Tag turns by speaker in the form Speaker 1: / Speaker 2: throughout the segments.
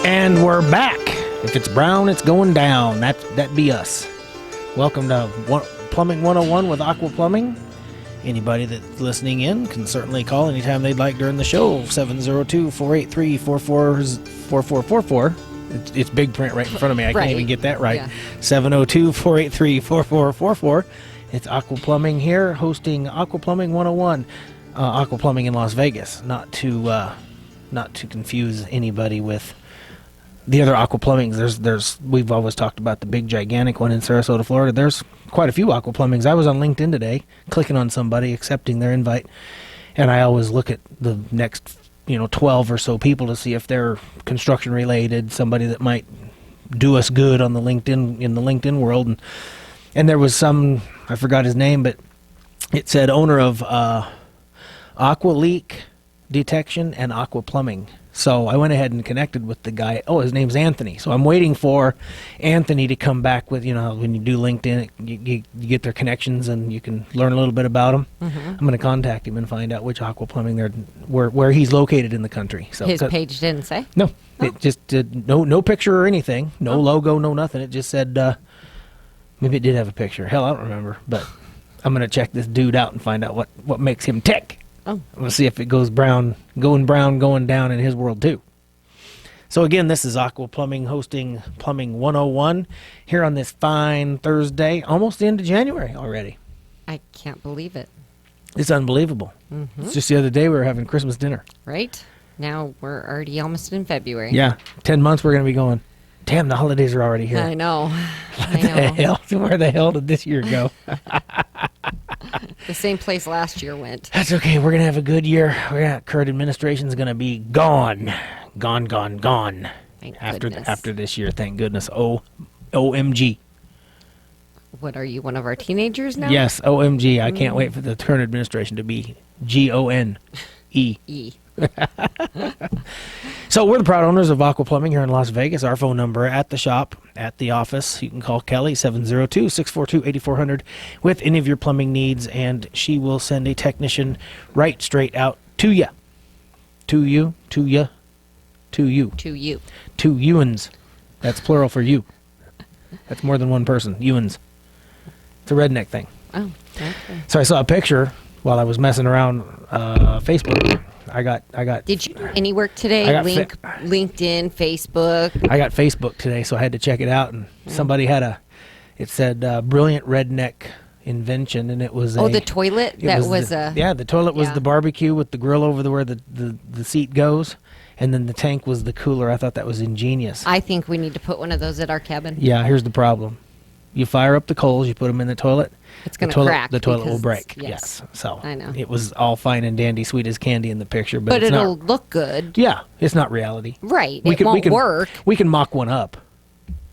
Speaker 1: And we're back. If it's brown, it's going down. That be us. Welcome to Plumbing 101 with Aqua Plumbing. Anybody that's listening in can certainly call anytime they'd like during the show. 702-483-4444. It's big print right in front of me. I can't even get that right. Yeah. 702-483-4444. It's Aqua Plumbing here, hosting Aqua Plumbing 101. Aqua Plumbing in Las Vegas. Not to confuse anybody with the other Aqua Plumbings. We've always talked about the big gigantic one in Sarasota, Florida. There's quite a few Aqua Plumbings. I was on LinkedIn today, clicking on somebody, accepting their invite, and I always look at the next 12 or so people to see if they're construction related, somebody that might do us good on the LinkedIn world. And there was some, I forgot his name, but it said owner of Aqua Leak Detection and Aqua Plumbing. So I went ahead and connected with the guy. Oh, his name's Anthony. So I'm waiting for Anthony to come back with, when you do LinkedIn, you get their connections and you can learn a little bit about them. Mm-hmm. I'm going to contact him and find out which Aqua Plumbing where he's located in the country. So
Speaker 2: his page didn't say?
Speaker 1: No. Oh. It just did no picture or anything. No logo, no nothing. It just said, maybe it did have a picture. Hell, I don't remember. But I'm going to check this dude out and find out what makes him tick. Oh. I'm going to see if it goes brown, going down in his world too. So again, this is Aqua Plumbing hosting Plumbing 101 here on this fine Thursday, almost the end of January already.
Speaker 2: I can't believe it.
Speaker 1: It's unbelievable. Mm-hmm. It's just the other day we were having Christmas dinner.
Speaker 2: Right. Now we're already almost in February.
Speaker 1: Yeah. 10 months we're going to be going, damn, the holidays are already here.
Speaker 2: I know.
Speaker 1: Where the hell did this year go?
Speaker 2: The same place last year went.
Speaker 1: That's okay. We're going to have a good year. Current administration's going to be gone. Gone. After this year, thank goodness. OMG.
Speaker 2: What, are you one of our teenagers now?
Speaker 1: Yes, OMG. I can't wait for the current administration to be GONE. So we're the proud owners of Aqua Plumbing here in Las Vegas. Our phone number at the shop, at the office, you can call Kelly, 702-642-8400 with any of your plumbing needs, and she will send a technician right straight out to you. To you. Two Ewans. That's plural for you. That's more than one person. Ewans. It's a redneck thing.
Speaker 2: Oh, okay.
Speaker 1: So I saw a picture while I was messing around Facebook. I got.
Speaker 2: Did you do any work today? LinkedIn, Facebook.
Speaker 1: I got Facebook today, so I had to check it out. And somebody had it said brilliant redneck invention, and it was
Speaker 2: the toilet.
Speaker 1: The toilet was the barbecue with the grill over where the seat goes, and then the tank was the cooler. I thought that was ingenious.
Speaker 2: I think we need to put one of those at our cabin.
Speaker 1: Yeah, here's the problem. You fire up the coals, you put them in the toilet.
Speaker 2: It's going to crack.
Speaker 1: The toilet will break. Yes. So
Speaker 2: I know.
Speaker 1: It was all fine and dandy, sweet as candy in the picture,
Speaker 2: but it'll look good.
Speaker 1: Yeah, it's not reality.
Speaker 2: Right. It won't work.
Speaker 1: We can mock one up.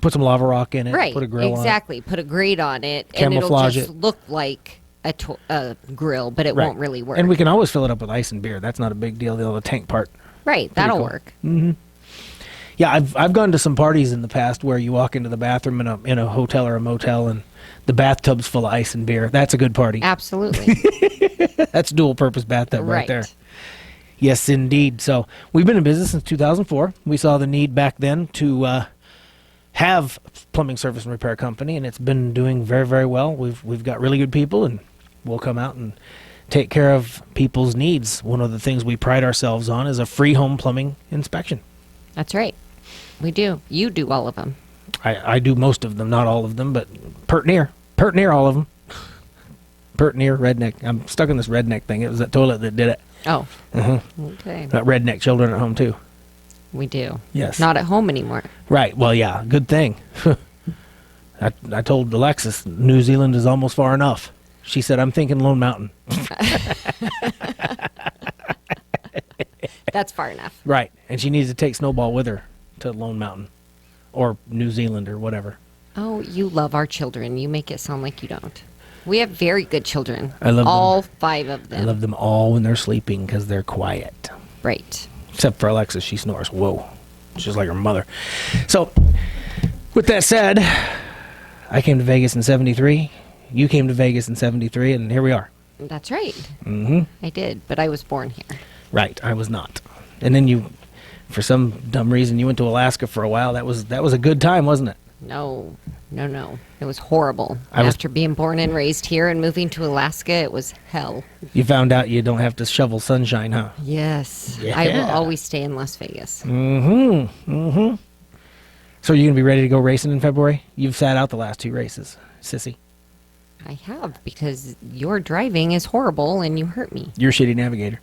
Speaker 1: Put some lava rock in it.
Speaker 2: Right.
Speaker 1: Put a grill on it.
Speaker 2: Exactly. Put a grate on it.
Speaker 1: Camouflage
Speaker 2: and it'll just look like a grill, but it won't really work.
Speaker 1: And we can always fill it up with ice and beer. That's not a big deal. The tank part.
Speaker 2: Right. That'll work.
Speaker 1: Mm-hmm. Yeah, I've gone to some parties in the past where you walk into the bathroom in a hotel or a motel and the bathtub's full of ice and beer. That's a good party.
Speaker 2: Absolutely.
Speaker 1: That's dual purpose bathtub right there. Yes, indeed. So we've been in business since 2004. We saw the need back then to have plumbing service and repair company, and it's been doing very, very well. We've got really good people, and we'll come out and take care of people's needs. One of the things we pride ourselves on is a free home plumbing inspection.
Speaker 2: That's right. We do. You do all of them.
Speaker 1: I do most of them, not all of them, but pert near all of them. Pert near redneck. I'm stuck in this redneck thing. It was that toilet that did it.
Speaker 2: Oh.
Speaker 1: Mm-hmm.
Speaker 2: Okay.
Speaker 1: Got redneck children at home too.
Speaker 2: We do.
Speaker 1: Yes.
Speaker 2: Not at home anymore.
Speaker 1: Right. Well, yeah. Good thing. I told Alexis, New Zealand is almost far enough. She said, I'm thinking Lone Mountain.
Speaker 2: That's far enough.
Speaker 1: Right. And she needs to take Snowball with her to Lone Mountain or New Zealand or whatever.
Speaker 2: Oh, you love our children. You make it sound like you don't. We have very good children.
Speaker 1: I love
Speaker 2: all
Speaker 1: them.
Speaker 2: 5 of them.
Speaker 1: I love them all when they're sleeping because they're quiet.
Speaker 2: Right.
Speaker 1: Except for Alexis. She snores. Whoa. She's like her mother. So, with that said, I came to Vegas in 73. You came to Vegas in 73, and here we are.
Speaker 2: That's right.
Speaker 1: Mm-hmm.
Speaker 2: I did, but I was born here.
Speaker 1: Right. I was not. And then you For some dumb reason, you went to Alaska for a while. That was a good time, wasn't it?
Speaker 2: No. It was horrible.
Speaker 1: I was-
Speaker 2: After being born and raised here and moving to Alaska, it was hell.
Speaker 1: You found out you don't have to shovel sunshine, huh?
Speaker 2: Yes.
Speaker 1: Yeah.
Speaker 2: I will always stay in Las Vegas.
Speaker 1: Mm-hmm. So you're going to be ready to go racing in February? You've sat out the last 2 races, sissy.
Speaker 2: I have, because your driving is horrible and you hurt me.
Speaker 1: You're a shitty navigator.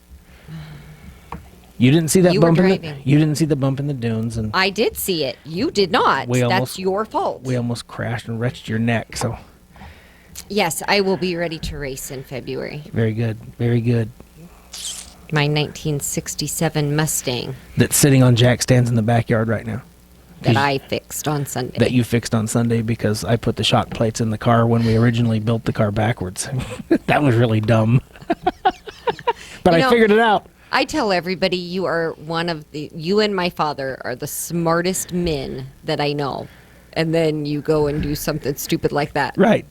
Speaker 1: You didn't see that
Speaker 2: You were
Speaker 1: bump.
Speaker 2: driving.
Speaker 1: You didn't see the bump in the dunes, and
Speaker 2: I did see it. You did not.
Speaker 1: We
Speaker 2: That's
Speaker 1: almost-
Speaker 2: your fault.
Speaker 1: we almost crashed and wrenched your neck. So
Speaker 2: Yes, I will be ready to race in February.
Speaker 1: very good, very good.
Speaker 2: My 1967 Mustang
Speaker 1: That's sitting on jack stands in the backyard right now.
Speaker 2: that I fixed on Sunday.
Speaker 1: That you fixed on Sunday because I put the shock plates in the car when we originally built the car backwards. That was really dumb. But
Speaker 2: You
Speaker 1: I
Speaker 2: know-
Speaker 1: figured it out.
Speaker 2: I tell everybody you and my father are the smartest men that I know. And then you go and do something stupid like that.
Speaker 1: Right.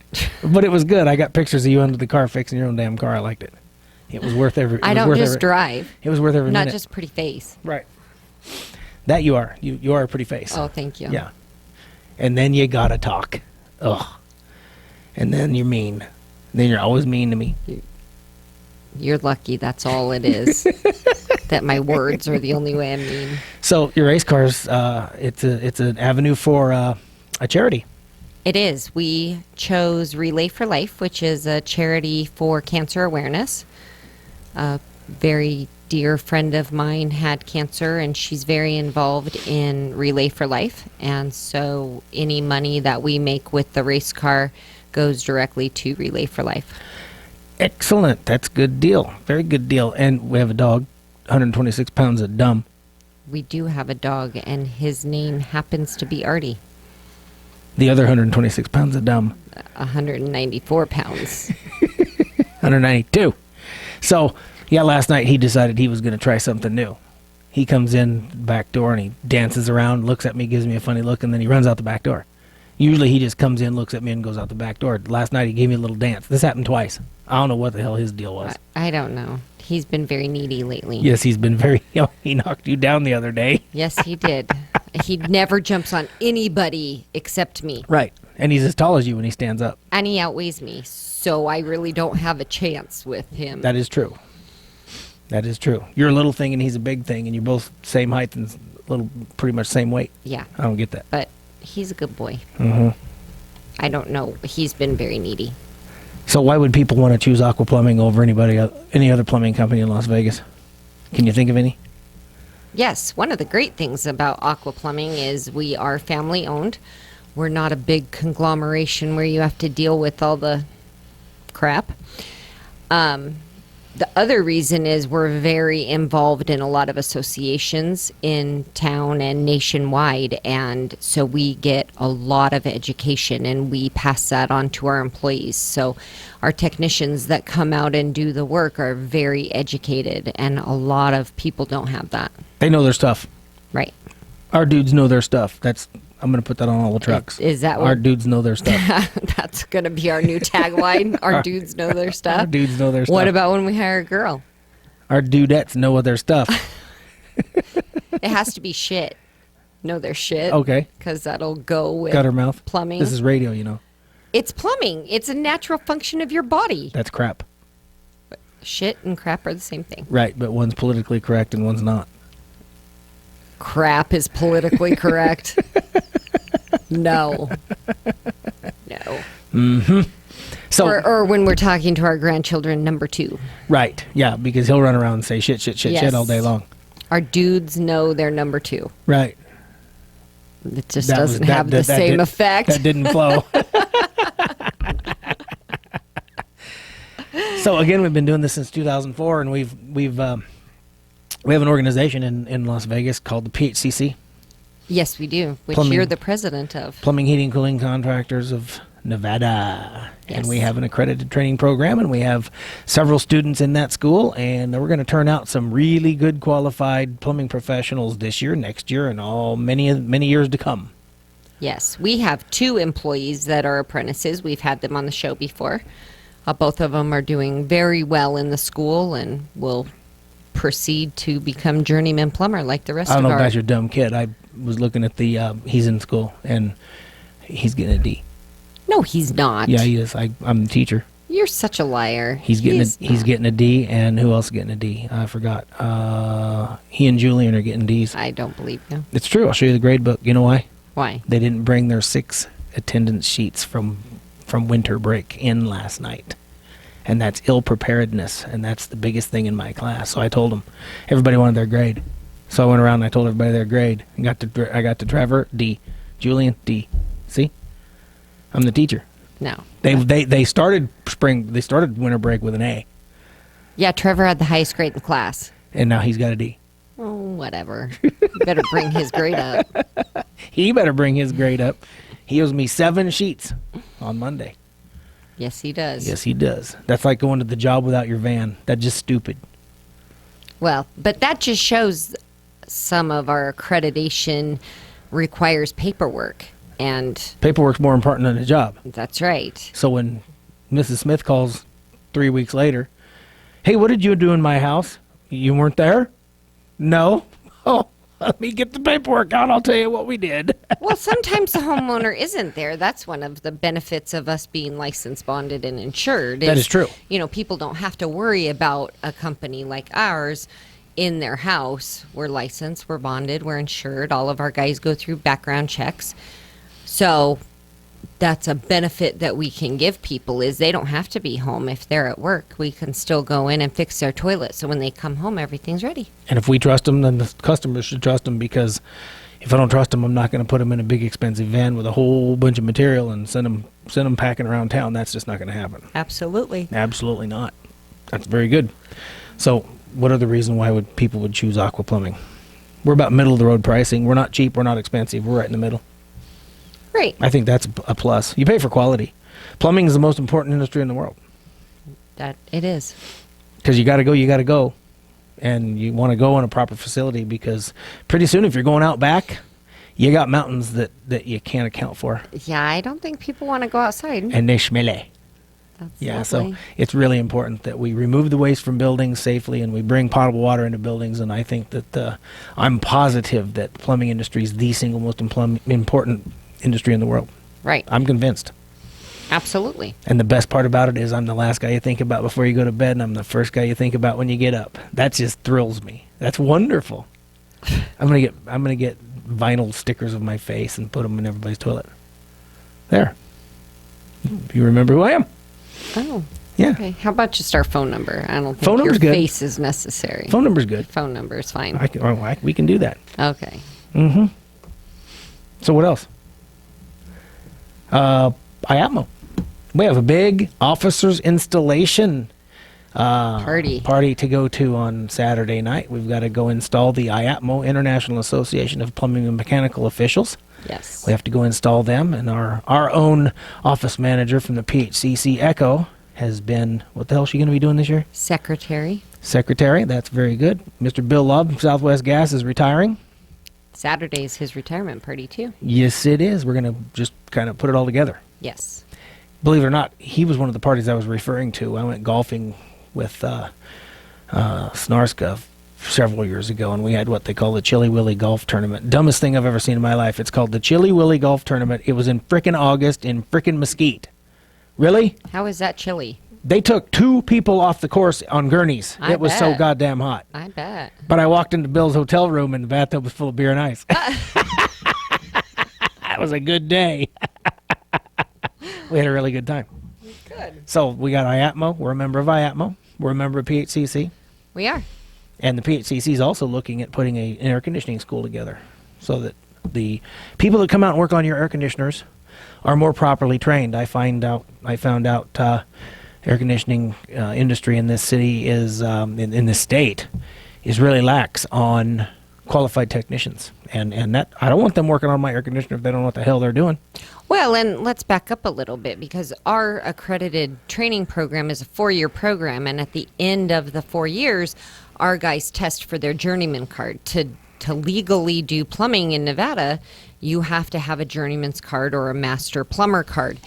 Speaker 1: But it was good. I got pictures of you under the car fixing your own damn car. I liked it. It was worth every
Speaker 2: I don't just drive,
Speaker 1: It was worth every
Speaker 2: not
Speaker 1: minute.
Speaker 2: just pretty face.
Speaker 1: Right. That you are. You are a pretty face.
Speaker 2: Oh, thank you.
Speaker 1: Yeah. And then you gotta talk. Ugh. And then you're mean. Then you're always mean to me.
Speaker 2: You're lucky that's all it is. That my words are the only way I'm mean.
Speaker 1: So your race cars, it's an avenue for a charity.
Speaker 2: It is. We chose Relay for Life, which is a charity for cancer awareness. A very dear friend of mine had cancer, and she's very involved in Relay for Life. And so any money that we make with the race car goes directly to Relay for Life.
Speaker 1: Excellent. That's good deal. Very good deal. And we have a dog, 126 pounds of dumb.
Speaker 2: We do have a dog, and his name happens to be Artie,
Speaker 1: The other 126 pounds of dumb.
Speaker 2: 194 pounds.
Speaker 1: 192. So, yeah, last night he decided he was going to try something new. He comes in the back door and he dances around, looks at me, gives me a funny look, and then he runs out the back door. Usually he just comes in, looks at me, and goes out the back door. Last night he gave me a little dance. This happened twice. I don't know what the hell his deal was.
Speaker 2: I don't know. He's been very needy lately.
Speaker 1: Yes, he's been very... he knocked you down the other day.
Speaker 2: Yes, he did. He never jumps on anybody except me.
Speaker 1: Right. And he's as tall as you when he stands up.
Speaker 2: And he outweighs me, so I really don't have a chance with him.
Speaker 1: That is true. That is true. You're a little thing and he's a big thing, and you're both same height and pretty much same weight.
Speaker 2: Yeah,
Speaker 1: I don't get that.
Speaker 2: but he's a good boy.
Speaker 1: Mm-hmm.
Speaker 2: I don't know. He's been very needy.
Speaker 1: So why would people want to choose Aqua Plumbing over any other plumbing company in Las Vegas? Can you think of any?
Speaker 2: Yes, one of the great things about Aqua Plumbing is we are family owned. We're not a big conglomeration where you have to deal with all the crap. The other reason is we're very involved in a lot of associations in town and nationwide, and so we get a lot of education and we pass that on to our employees. So our technicians that come out and do the work are very educated, and a lot of people don't have that.
Speaker 1: They know their stuff.
Speaker 2: Right.
Speaker 1: Our dudes know their stuff. I'm going to put that on all the trucks.
Speaker 2: Is that what-
Speaker 1: Our dudes know their stuff.
Speaker 2: That's going to be our new tagline. Our dudes know their stuff.
Speaker 1: Our dudes know their stuff.
Speaker 2: What about when we hire a girl?
Speaker 1: Our dudettes know their stuff.
Speaker 2: It has to be shit. Know their shit.
Speaker 1: Okay.
Speaker 2: Because that'll go with
Speaker 1: Gutter mouth.
Speaker 2: plumbing.
Speaker 1: This is radio, you know.
Speaker 2: It's plumbing. It's a natural function of your body.
Speaker 1: That's crap.
Speaker 2: Shit and crap are the same thing.
Speaker 1: Right, but one's politically correct and one's not.
Speaker 2: Crap is politically correct. No. No.
Speaker 1: Mm-hmm. So,
Speaker 2: Or when we're talking to our grandchildren, number 2.
Speaker 1: right, yeah, because he'll run around and say shit
Speaker 2: Yes.
Speaker 1: all day long.
Speaker 2: Our dudes know their number 2.
Speaker 1: Right.
Speaker 2: It just
Speaker 1: That was-
Speaker 2: doesn't
Speaker 1: that-
Speaker 2: have
Speaker 1: that-
Speaker 2: the
Speaker 1: that
Speaker 2: same
Speaker 1: did-
Speaker 2: effect.
Speaker 1: That didn't flow. So again, we've been doing this since 2004, and we have an organization in Las Vegas called the PHCC,
Speaker 2: Yes, we do, which
Speaker 1: Plumbing.
Speaker 2: you're the president of.
Speaker 1: Plumbing, Heating, Cooling Contractors of Nevada. And
Speaker 2: Yes.
Speaker 1: we have an accredited training program, and we have several students in that school, and we're going to turn out some really good qualified plumbing professionals this year, next year, and many years to come.
Speaker 2: Yes, we have 2 employees that are apprentices. We've had them on the show before. Both of them are doing very well in the school and will proceed to become journeyman plumber like the rest
Speaker 1: I don't
Speaker 2: of
Speaker 1: know if
Speaker 2: our...
Speaker 1: that's your dumb kid. I was looking at the, he's in school, and he's getting a D.
Speaker 2: No, he's not.
Speaker 1: Yeah, he is. I'm the teacher.
Speaker 2: You're such a liar.
Speaker 1: He's getting a D, and who else is getting a D? I forgot. He and Julian are getting Ds.
Speaker 2: I don't believe you.
Speaker 1: It's true. I'll show you the grade book. You know why?
Speaker 2: Why?
Speaker 1: They didn't bring their 6 attendance sheets from winter break in last night. And that's ill preparedness, and that's the biggest thing in my class. So I told them, everybody wanted their grade. So I went around and I told everybody their grade. I got to Trevor, D. Julian, D. See? I'm the teacher.
Speaker 2: No.
Speaker 1: They started winter break with an A,
Speaker 2: Yeah, Trevor had the highest grade in the class.
Speaker 1: and now he's got a D.
Speaker 2: Oh, whatever. You better bring his grade up.
Speaker 1: He better bring his grade up. He owes me 7 sheets on Monday.
Speaker 2: Yes, he does.
Speaker 1: Yes, he does. That's like going to the job without your van. That's just stupid.
Speaker 2: Well, but that just shows some of our accreditation requires paperwork. And
Speaker 1: Paperwork's more important than a job.
Speaker 2: that's right.
Speaker 1: So when Mrs. Smith calls 3 weeks later, hey, what did you do in my house? You weren't there? No. Oh, let me get the paperwork out. I'll tell you what we did.
Speaker 2: Well, sometimes the homeowner isn't there. That's one of the benefits of us being licensed, bonded, and insured.
Speaker 1: That is true.
Speaker 2: You know, people don't have to worry about a company like ours in their house. We're licensed, we're bonded, we're insured. All of our guys go through background checks. So that's a benefit that we can give people is they don't have to be home if they're at work. We can still go in and fix their toilet. So when they come home, everything's ready.
Speaker 1: And if we trust them, then the customers should trust them, because if I don't trust them, I'm not going to put them in a big expensive van with a whole bunch of material and send them packing around town. That's just not going to happen.
Speaker 2: Absolutely.
Speaker 1: Absolutely not. That's very good. So what are the reasons why people would choose Aqua Plumbing? We're about middle of the road pricing. We're not cheap. We're not expensive. We're right in the middle.
Speaker 2: Right.
Speaker 1: I think that's a plus. You pay for quality. Plumbing is the most important industry in the world.
Speaker 2: That it is.
Speaker 1: Because you got to go. And you want to go in a proper facility, because pretty soon if you're going out back, you got mountains that you can't account for.
Speaker 2: Yeah, I don't think people want to go outside.
Speaker 1: And they smell.
Speaker 2: That's
Speaker 1: Yeah,
Speaker 2: lovely.
Speaker 1: so it's really important that we remove the waste from buildings safely, and we bring potable water into buildings. And I think that I'm positive that the plumbing industry is the single most important industry in the world.
Speaker 2: Right.
Speaker 1: I'm convinced.
Speaker 2: Absolutely.
Speaker 1: And the best part about it is I'm the last guy you think about before you go to bed, and I'm the first guy you think about when you get up. That just thrills me. That's wonderful. I'm gonna get vinyl stickers of my face and put them in everybody's toilet. There. You remember who I am?
Speaker 2: Oh.
Speaker 1: Yeah.
Speaker 2: Okay. How about just our phone number? I don't think
Speaker 1: Phone
Speaker 2: your
Speaker 1: number's good.
Speaker 2: face is necessary.
Speaker 1: Phone number's good.
Speaker 2: Phone number is fine.
Speaker 1: We can do that.
Speaker 2: Okay.
Speaker 1: Mm-hmm. So what else? IAPMO. We have a big officers installation party to go to on Saturday night. We've got to go install the IAPMO, International Association of Plumbing and Mechanical Officials.
Speaker 2: Yes.
Speaker 1: We have to go install them, and our own office manager from the PHCC Echo has been, what the hell is she going to be doing this year?
Speaker 2: Secretary.
Speaker 1: Secretary. That's very good. Mr. Bill Love from Southwest Gas is retiring.
Speaker 2: Saturday's his retirement party, too.
Speaker 1: Yes, it is. We're going to just kind of put it all together.
Speaker 2: Yes.
Speaker 1: Believe it or not, he was one of the parties I was referring to. I went golfing with Snarska several years ago, and we had what they call the Chili Willy Golf Tournament. Dumbest thing I've ever seen in my life. It's called the Chili Willy Golf Tournament. It was in frickin' August in frickin' Mesquite. Really?
Speaker 2: How is that chilly?
Speaker 1: They took 2 people off the course on gurneys.
Speaker 2: I
Speaker 1: It was so
Speaker 2: bet.
Speaker 1: goddamn hot.
Speaker 2: I bet.
Speaker 1: But I walked into Bill's hotel room, and the bathtub was full of beer and ice. That was a good day. We had a really good time.
Speaker 2: Good.
Speaker 1: So we got IAPMO. We're a member of IAPMO. We're a member of PHCC.
Speaker 2: We are.
Speaker 1: And the PHCC is also looking at putting an air conditioning school together, so that the people that come out and work on your air conditioners are more properly trained. I found out air conditioning industry in this city is in this state is really lax on qualified technicians, and that I don't want them working on my air conditioner if they don't know what the hell they're doing.
Speaker 2: Well, and let's back up a little bit, because our accredited training program is a 4-year program, and at the end of the 4 years, our guys test for their journeyman card. To legally do plumbing in Nevada, you have to have a journeyman's card or a master plumber card.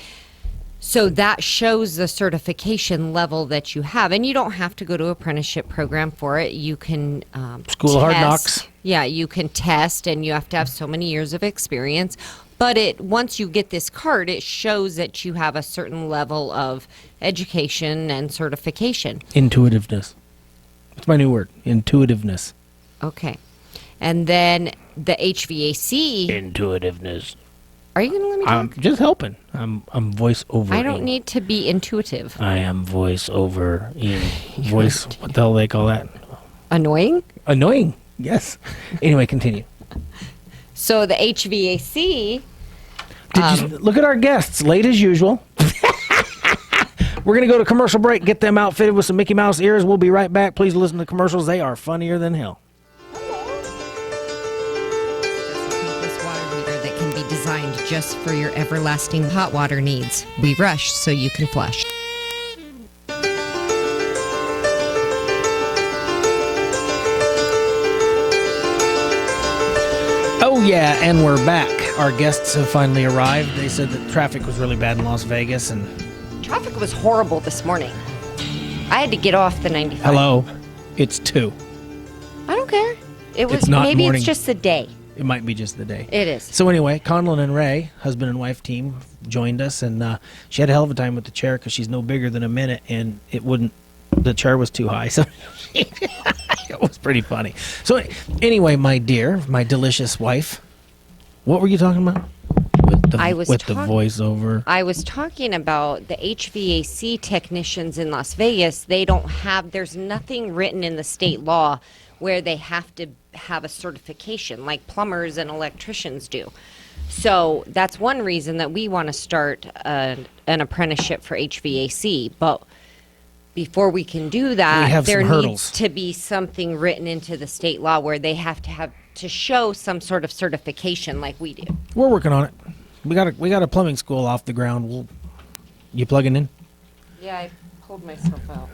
Speaker 2: So that shows the certification level that you have, and you don't have to go to apprenticeship program for it. You can
Speaker 1: School of Hard
Speaker 2: test.
Speaker 1: Knocks.
Speaker 2: Yeah, you can test, and you have to have so many years of experience. But once you get this card, it shows that you have a certain level of education and certification.
Speaker 1: Intuitiveness. That's my new word. Intuitiveness.
Speaker 2: Okay, and then the HVAC.
Speaker 1: Intuitiveness.
Speaker 2: Are you going to let me talk?
Speaker 1: I'm just helping. I'm voice over.
Speaker 2: I don't need to be intuitive.
Speaker 1: I am voice over in voice. What the hell they call that?
Speaker 2: Annoying?
Speaker 1: Annoying. Yes. Anyway, continue.
Speaker 2: So the HVAC.
Speaker 1: Did you look at our guests? Late as usual. We're going to go to commercial break, get them outfitted with some Mickey Mouse ears. We'll be right back. Please listen to commercials. They are funnier than hell.
Speaker 2: This water heater that can be designed just for your everlasting hot water needs. We rush so you can flush.
Speaker 1: Oh, yeah, and we're back. Our guests have finally arrived. They said that traffic was really bad in Las Vegas, and
Speaker 2: Traffic was horrible this morning. I had to get off the 95.
Speaker 1: hello, it's 2.
Speaker 2: I don't care.
Speaker 1: It's not
Speaker 2: maybe
Speaker 1: morning.
Speaker 2: it's just the day.
Speaker 1: It might be just the day.
Speaker 2: It is.
Speaker 1: So anyway, Conlon and Ray, husband and wife team, joined us, and she had a hell of a time with the chair because she's no bigger than a minute, and the chair was too high, so it was pretty funny. So anyway, my dear, my delicious wife, what were you talking about? With the voiceover.
Speaker 2: I was talking about the HVAC technicians in Las Vegas. There's nothing written in the state law where they have to have a certification like plumbers and electricians do. So that's one reason that we want to start an apprenticeship for HVAC. But before we can do that, there needs to be something written into the state law where they have to show some sort of certification like we do.
Speaker 1: We're working on it. We got a plumbing school off the ground. You plugging in?
Speaker 2: Yeah, I pulled myself out.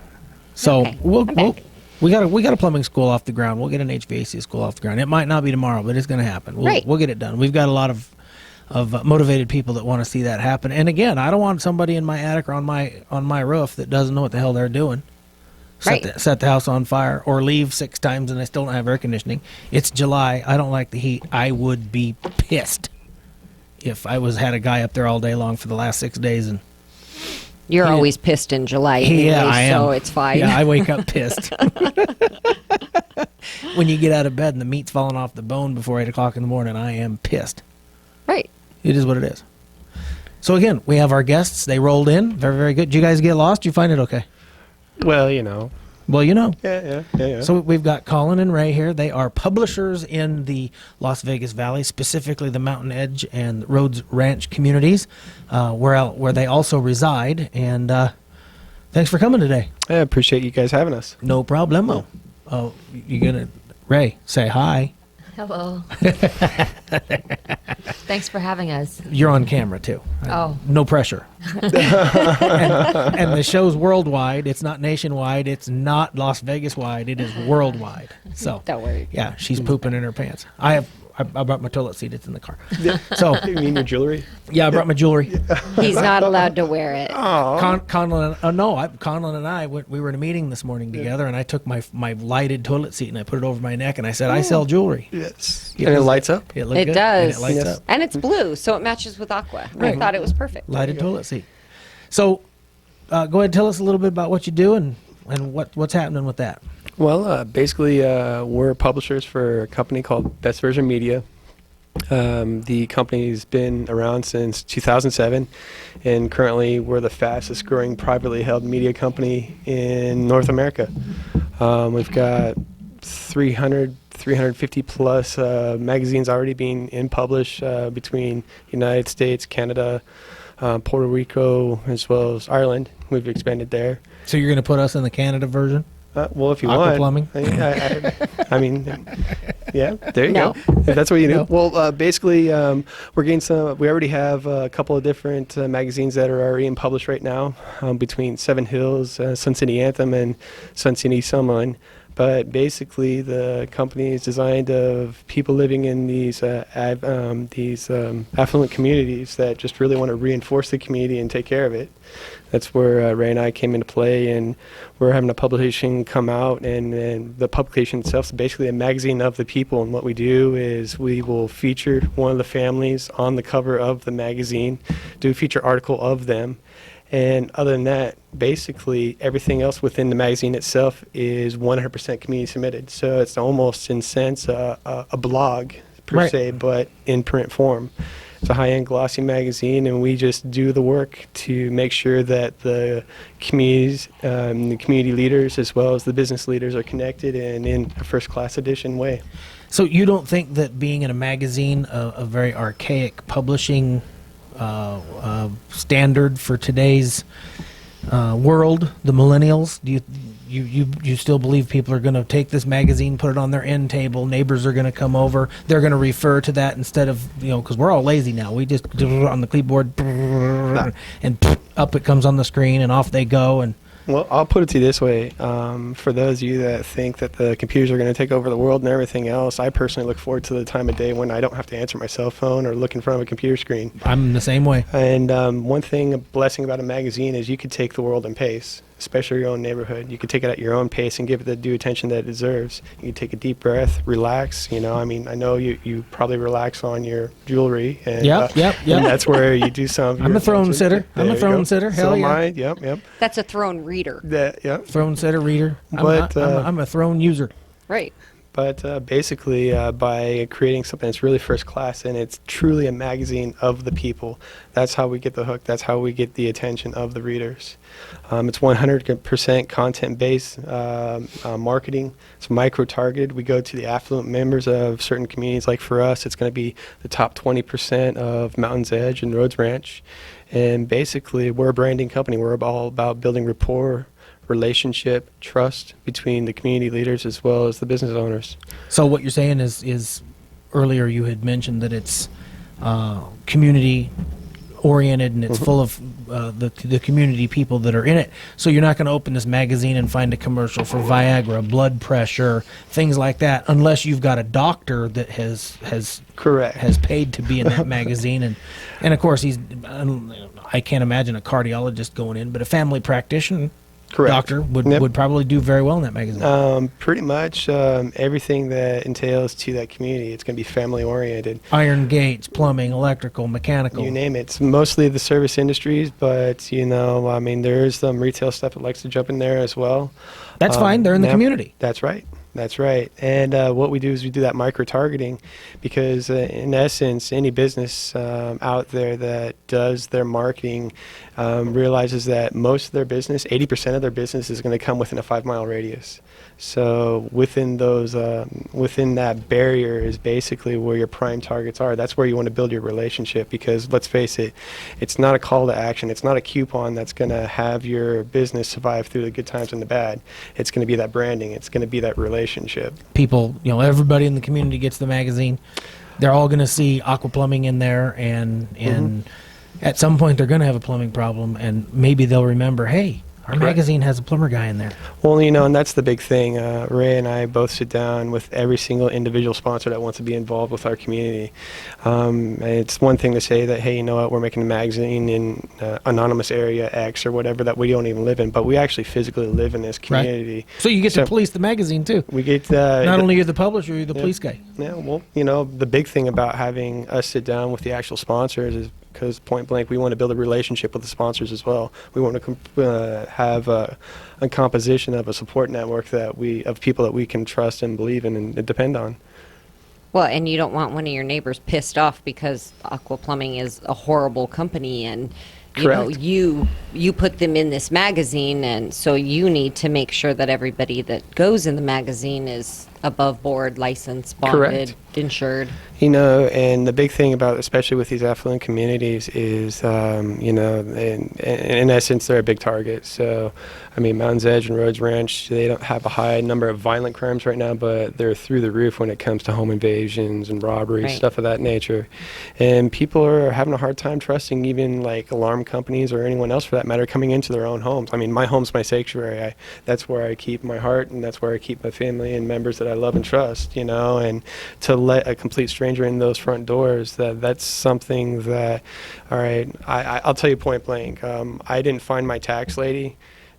Speaker 1: So
Speaker 2: Okay,
Speaker 1: we got a plumbing school off the ground. We'll get an HVAC school off the ground. It might not be tomorrow, but it's going to happen. We'll get it done. We've got a lot of motivated people that want to see that happen. And again, I don't want somebody in my attic or on my roof that doesn't know what the hell they're doing. Set the house on fire or leave 6 times and I still don't have air conditioning. It's July. I don't like the heat. I would be pissed if I had a guy up there all day long for the last 6 days. And
Speaker 2: you're always pissed in July anyway,
Speaker 1: yeah, I am.
Speaker 2: So it's fine.
Speaker 1: Yeah, I wake up pissed. When you get out of bed and the meat's falling off the bone before 8 o'clock in the morning, I am pissed.
Speaker 2: Right.
Speaker 1: It is what it is. So again, we have our guests. They rolled in. Very, very good. Did you guys get lost? Did you find it okay?
Speaker 3: Well, you know.
Speaker 1: Well, you know.
Speaker 3: Yeah.
Speaker 1: So we've got Colin and Ray here. They are publishers in the Las Vegas Valley, specifically the Mountain Edge and Rhodes Ranch communities, where they also reside. And thanks for coming today.
Speaker 3: I appreciate you guys having us.
Speaker 1: No problemo. Oh, Ray, say hi.
Speaker 4: Hello. Thanks for having us.
Speaker 1: You're on camera too.
Speaker 4: Oh.
Speaker 1: No pressure. and the show's worldwide. It's not nationwide. It's not Las Vegas wide. It is worldwide. So
Speaker 2: Don't worry.
Speaker 1: Yeah, she's pooping in her pants. I brought my toilet seat. It's in the car.
Speaker 3: Yeah.
Speaker 1: So
Speaker 3: You mean your jewelry?
Speaker 1: yeah, I brought my jewelry.
Speaker 2: He's not allowed to wear it.
Speaker 1: Conlon and I we were in a meeting this morning together, and I took my lighted toilet seat and I put it over my neck, and I said, "I sell jewelry."
Speaker 3: Yes. And it lights up?
Speaker 1: It looked
Speaker 2: It
Speaker 1: good,
Speaker 2: does.
Speaker 1: And it lights
Speaker 3: Yes.
Speaker 1: up.
Speaker 2: And it's blue, so it matches with Aqua. I thought it was perfect.
Speaker 1: Lighted toilet seat. So, go ahead and tell us a little bit about what you do and what's happening with that.
Speaker 3: Well, basically, we're publishers for a company called Best Version Media. The company's been around since 2007, and currently we're the fastest growing privately held media company in North America. We've got 350 plus magazines already being published between United States, Canada, Puerto Rico, as well as Ireland. We've expanded there.
Speaker 1: So you're going to put us in the Canada version?
Speaker 3: Well, if you
Speaker 1: Aqua
Speaker 3: want.
Speaker 1: Plumbing?
Speaker 3: I mean, yeah, there you
Speaker 2: No.
Speaker 3: go. If that's what you do.
Speaker 1: No.
Speaker 3: Well, basically, we're getting some. We already have a couple of different magazines that are already in published right now, between Seven Hills, Sun City Anthem, and Sun City Sunline. But basically, the company is designed of people living in these affluent communities that just really want to reinforce the community and take care of it. That's where Ray and I came into play, and we're having a publication come out, and the publication itself is basically a magazine of the people. And what we do is we will feature one of the families on the cover of the magazine, do a feature article of them. And other than that, basically everything else within the magazine itself is 100% community submitted. So it's almost, in a sense, a blog per
Speaker 1: Right.
Speaker 3: se, but in print form. It's a high-end glossy magazine, and we just do the work to make sure that the communities, the community leaders, as well as the business leaders, are connected and in a first-class edition way.
Speaker 1: So you don't think that being in a magazine, a very archaic publishing standard for today's world, the millennials, do you still believe people are going to take this magazine, put it on their end table, neighbors are going to come over, they're going to refer to that instead of, because we're all lazy now, we just do it on the clipboard and up it comes on the screen and off they go. And
Speaker 3: Well, I'll put it to you this way. For those of you that think that the computers are going to take over the world and everything else, I personally look forward to the time of day when I don't have to answer my cell phone or look in front of a computer screen.
Speaker 1: I'm the same way.
Speaker 3: And one thing, a blessing about a magazine is you could take the world in pace, especially your own neighborhood. You could take it at your own pace and give it the due attention that it deserves. You can take a deep breath, relax. I know you probably relax on your jewelry. And,
Speaker 1: Yep.
Speaker 3: And that's where you do some of
Speaker 1: I'm
Speaker 3: your
Speaker 1: a throne
Speaker 3: attention.
Speaker 1: sitter. I'm
Speaker 3: There
Speaker 1: a
Speaker 3: you
Speaker 1: throne
Speaker 3: go.
Speaker 1: sitter. Hell
Speaker 3: So am
Speaker 1: yeah.
Speaker 3: I. Yep.
Speaker 2: That's a throne reader.
Speaker 3: Yep.
Speaker 1: Throne setter reader.
Speaker 3: But,
Speaker 1: I'm a throne user.
Speaker 2: Right.
Speaker 3: But basically, by creating something that's really first class and it's truly a magazine of the people, that's how we get the hook. That's how we get the attention of the readers. It's 100% content-based marketing. It's micro-targeted. We go to the affluent members of certain communities. Like for us, it's going to be the top 20% of Mountain's Edge and Rhodes Ranch. And basically, we're a branding company. We're all about building rapport, relationship, trust between the community leaders as well as the business owners.
Speaker 1: So what you're saying is earlier you had mentioned that it's community oriented and it's full of the community people that are in it. So you're not going to open this magazine and find a commercial for Viagra, blood pressure, things like that, unless you've got a doctor that has
Speaker 3: Correct.
Speaker 1: has paid to be in that magazine. And of course I can't imagine a cardiologist going in, but a family practitioner.
Speaker 3: Correct.
Speaker 1: Doctor would,
Speaker 3: Yep.
Speaker 1: would probably do very well in that magazine.
Speaker 3: Pretty much everything that entails to that community. It's going to be family oriented.
Speaker 1: Iron gates, plumbing, electrical, mechanical.
Speaker 3: You name it. It's mostly the service industries, but there's some retail stuff that likes to jump in there as well.
Speaker 1: That's fine. They're in the
Speaker 3: Yep.
Speaker 1: community.
Speaker 3: That's right. And what we do is we do that micro-targeting because, in essence, any business out there that does their marketing realizes that most of their business, 80% of their business, is going to come within a 5-mile radius. So within that barrier is basically where your prime targets are. That's where you want to build your relationship because, let's face it, it's not a call to action. It's not a coupon that's going to have your business survive through the good times and the bad. It's going to be that branding. It's going to be that relationship.
Speaker 1: People, everybody in the community gets the magazine. They're all going to see Aqua Plumbing in there, and at some point they're going to have a plumbing problem, and maybe they'll remember, hey, our
Speaker 3: Correct.
Speaker 1: magazine has a plumber guy in there.
Speaker 3: Well, and that's the big thing. Ray and I both sit down with every single individual sponsor that wants to be involved with our community. It's one thing to say that, hey, you know what, we're making a magazine in anonymous area X or whatever that we don't even live in, but we actually physically live in this community.
Speaker 1: So you get to
Speaker 3: So-
Speaker 1: police the magazine too.
Speaker 3: We get
Speaker 1: Not only you're the publisher, you're the police guy.
Speaker 3: Yeah, well, the big thing about having us sit down with the actual sponsors is because point blank, we want to build a relationship with the sponsors as well. We want to have a composition of a support network of people that we can trust and believe in and depend on.
Speaker 2: Well, and you don't want one of your neighbors pissed off because Aqua Plumbing is a horrible company and
Speaker 3: Correct.
Speaker 2: you put them in this magazine, and so you need to make sure that everybody that goes in the magazine is above board, licensed,
Speaker 3: Correct.
Speaker 2: bonded, insured.
Speaker 3: And the big thing about, especially with these affluent communities, is, in essence, they're a big target. So, I mean, Mountains Edge and Rhodes Ranch, they don't have a high number of violent crimes right now, but they're through the roof when it comes to home invasions and robberies,
Speaker 2: Right.
Speaker 3: stuff of that nature. And people are having a hard time trusting even like alarm companies or anyone else for that matter coming into their own homes. I mean, my home's my sanctuary. That's where I keep my heart, and that's where I keep my family and members that I love and trust, and to let a complete stranger in those front doors, that's something that, all right, I'll tell you point blank, I didn't find my tax lady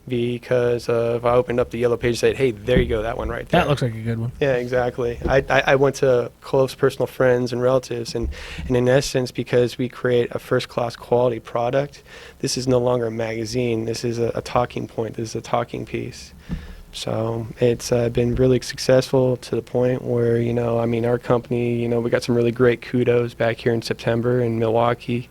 Speaker 3: because I opened up the yellow page and said, hey, there you go, that one right there.
Speaker 1: That looks like a good one.
Speaker 3: Yeah, exactly. I went to close personal friends and relatives, and in essence, because we create a first-class quality product, this is no longer a magazine. This is a talking point. This is a talking piece. So it's been really successful to the point where, our company, we got some really great kudos back here in September in Milwaukee.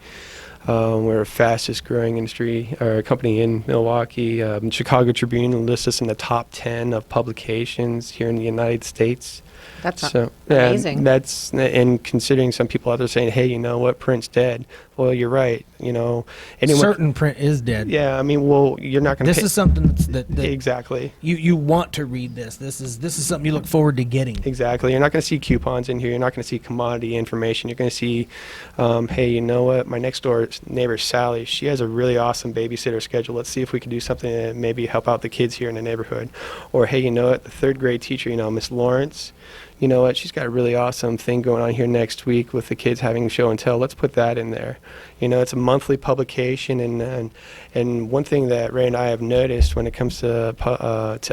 Speaker 3: We're the fastest growing company in Milwaukee. Chicago Tribune lists us in the top 10 of publications here in the United States.
Speaker 2: That's
Speaker 3: So
Speaker 2: amazing.
Speaker 3: and considering some people out there saying, hey, you know what, print's dead. Well, you're right. Anyone,
Speaker 1: Certain print is dead.
Speaker 3: yeah, I mean, well, you're not going to
Speaker 1: This is something that
Speaker 3: exactly.
Speaker 1: you want to read this. This is something you look forward to getting.
Speaker 3: Exactly. You're not going to see coupons in here. You're not going to see commodity information. You're going to see, hey, you know what? My next door neighbor, Sally, she has a really awesome babysitter schedule. Let's see if we can do something to maybe help out the kids here in the neighborhood. Or, hey, you know what? The third grade teacher, Miss Lawrence, you know what? She's got a really awesome thing going on here next week with the kids having show and tell. Let's put that in there. It's a monthly publication, and one thing that Ray and I have noticed when it comes to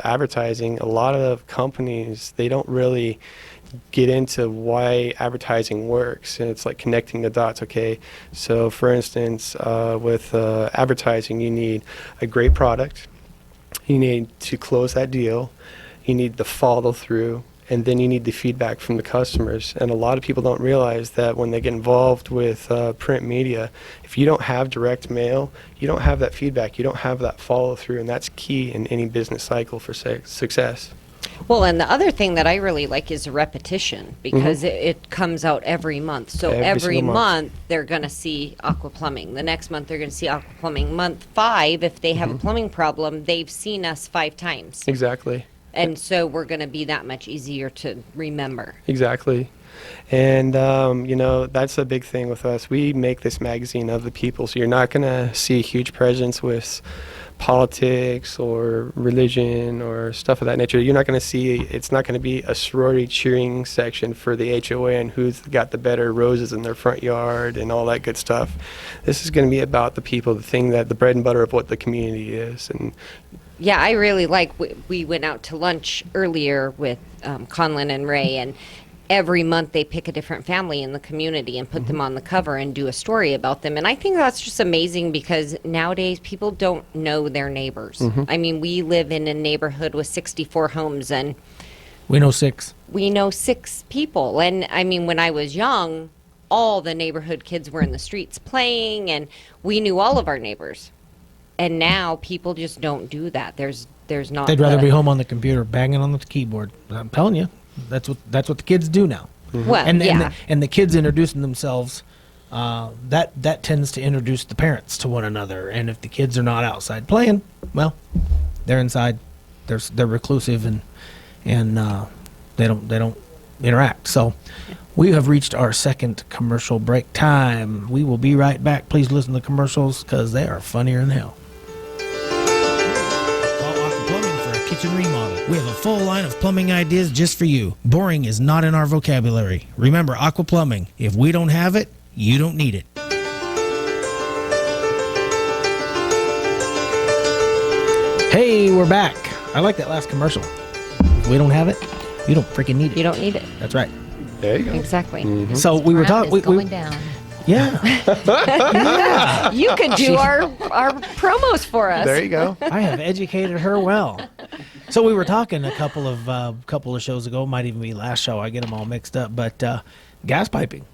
Speaker 3: advertising, a lot of companies, they don't really get into why advertising works, and it's like connecting the dots. Okay, so for instance, with advertising, you need a great product, you need to close that deal, you need the follow through, and then you need the feedback from the customers. And a lot of people don't realize that when they get involved with print media, if you don't have direct mail, you don't have that feedback, you don't have that follow through, and that's key in any business cycle for success.
Speaker 2: Well, and the other thing that I really like is repetition, because it comes out every month. So every
Speaker 3: single
Speaker 2: month they're going to see Aqua Plumbing. The next month they're going to see Aqua Plumbing. Month 5, if they have a plumbing problem, they've seen us 5 times.
Speaker 3: Exactly.
Speaker 2: And so we're going to be that much easier to remember.
Speaker 3: Exactly. And, that's a big thing with us. We make this magazine of the people, so you're not going to see a huge presence with politics or religion or stuff of that nature. You're not going to see, it's not going to be a sorority cheering section for the HOA and who's got the better roses in their front yard and all that good stuff. This is going to be about the people, the bread and butter of what the community is. And
Speaker 2: Yeah, I really like, we went out to lunch earlier with Conlon and Ray, and every month they pick a different family in the community and put them on the cover and do a story about them. And I think that's just amazing, because nowadays people don't know their neighbors. I mean, we live in a neighborhood with 64 homes, and
Speaker 1: We know 6.
Speaker 2: we know 6 people. And I mean, when I was young, all the neighborhood kids were in the streets playing, and we knew all of our neighbors. And now people just don't do that. There's not.
Speaker 1: They'd rather be home on the computer banging on the keyboard. I'm telling you, that's what the kids do now.
Speaker 2: Well,
Speaker 1: And
Speaker 2: yeah.
Speaker 1: and the kids introducing themselves, that tends to introduce the parents to one another. And if the kids are not outside playing, well, they're inside. They're reclusive and they don't interact. So we have reached our second commercial break time. We will be right back. Please listen to the commercials, because they are funnier than hell. Call Aqua Plumbing for a kitchen remodel. We have a full line of plumbing ideas just for you. Boring is not in our vocabulary. Remember, Aqua Plumbing. If we don't have it, you don't need it. Hey, we're back. I like that last commercial. If we don't have it, you don't freaking need it.
Speaker 2: You don't need it.
Speaker 1: That's right.
Speaker 3: there you go.
Speaker 2: Exactly.
Speaker 1: So we were
Speaker 4: Ground
Speaker 1: talking.
Speaker 4: is going down.
Speaker 1: Yeah.
Speaker 2: You could do our promos for us.
Speaker 3: There you go.
Speaker 1: I have educated her well. So we were talking a couple of shows ago, might even be last show. I get them all mixed up. But gas piping.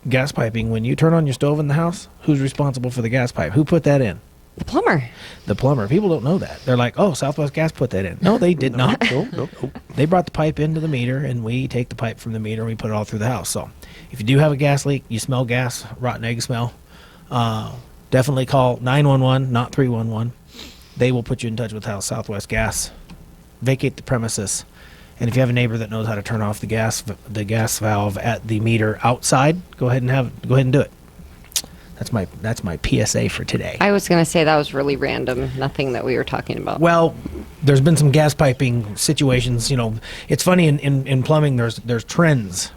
Speaker 1: Gas piping. When you turn on your stove in the house, who's responsible for the gas pipe? Who put that in?
Speaker 2: The plumber.
Speaker 1: The plumber. People don't know that. They're like, oh, Southwest Gas put that in. No, they did not.
Speaker 3: Nope.
Speaker 1: They brought the pipe into the meter, and we take the pipe from the meter and we put it all through the house. So if you do have a gas leak, you smell gas, rotten egg smell, definitely call 911, not 311. They will put you in touch with House Southwest Gas. Vacate the premises. And if you have a neighbor that knows how to turn off the gas valve at the meter outside, go ahead and do it. That's my PSA for today.
Speaker 2: I was going to say that was really random. Nothing that we were talking about.
Speaker 1: Well, there's been some gas piping situations. You know, it's funny in plumbing. There's trends.